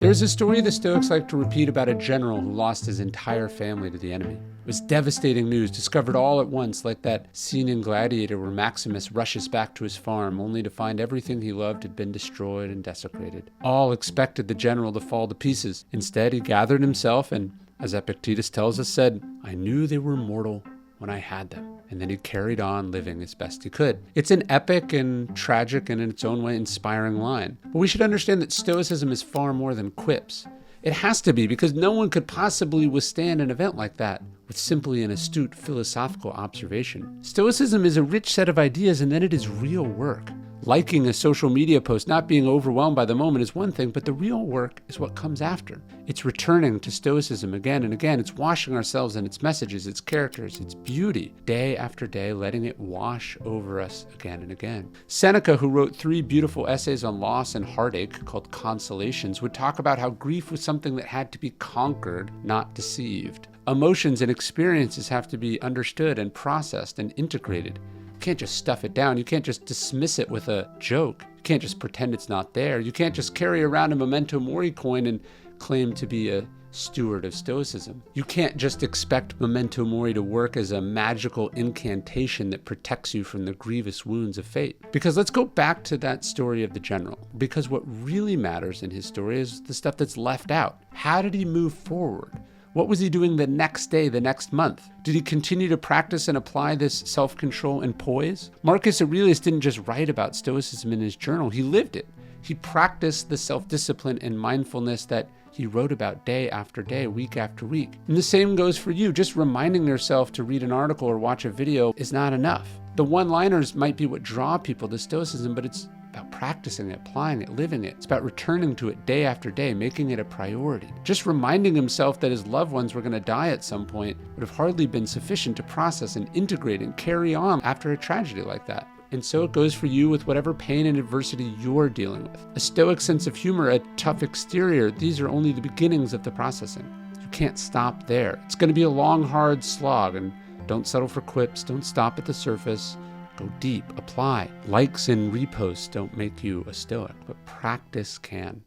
There's a story the Stoics like to repeat about a general who lost his entire family to the enemy. It was devastating news, discovered all at once, like that scene in Gladiator where Maximus rushes back to his farm only to find everything he loved had been destroyed and desecrated. All expected the general to fall to pieces. Instead, he gathered himself and, as Epictetus tells us, said, "I knew they were mortal when I had them." And then he carried on living as best he could. It's an epic and tragic and in its own way inspiring line. But we should understand that Stoicism is far more than quips. It has to be, because no one could possibly withstand an event like that with simply an astute philosophical observation. Stoicism is a rich set of ideas, and then it is real work. Liking a social media post, not being overwhelmed by the moment is one thing, but the real work is what comes after. It's returning to Stoicism again and again. It's washing ourselves in its messages, its characters, its beauty, day after day, letting it wash over us again and again. Seneca, who wrote 3 beautiful essays on loss and heartache called Consolations, would talk about how grief was something that had to be conquered, not deceived. Emotions and experiences have to be understood and processed and integrated. You can't just stuff it down. You can't just dismiss it with a joke. You can't just pretend it's not there. You can't just carry around a memento mori coin and claim to be a steward of Stoicism. You can't just expect memento mori to work as a magical incantation that protects you from the grievous wounds of fate. Because let's go back to that story of the general. Because what really matters in his story is the stuff that's left out. How did he move forward? What was he doing the next day, the next month? Did he continue to practice and apply this self-control and poise? Marcus Aurelius didn't just write about Stoicism in his journal, he lived it. He practiced the self-discipline and mindfulness that he wrote about day after day, week after week. And the same goes for you. Just reminding yourself to read an article or watch a video is not enough. The one-liners might be what draw people to Stoicism, but it's about practicing it, applying it, living it. It's about returning to it day after day, making it a priority. Just reminding himself that his loved ones were going to die at some point would have hardly been sufficient to process and integrate and carry on after a tragedy like that. And so it goes for you with whatever pain and adversity you're dealing with. A stoic sense of humor, a tough exterior, these are only the beginnings of the processing. You can't stop there. It's going to be a long, hard slog, and don't settle for quips. Don't stop at the surface. Go deep, apply. Likes and reposts don't make you a stoic, but practice can.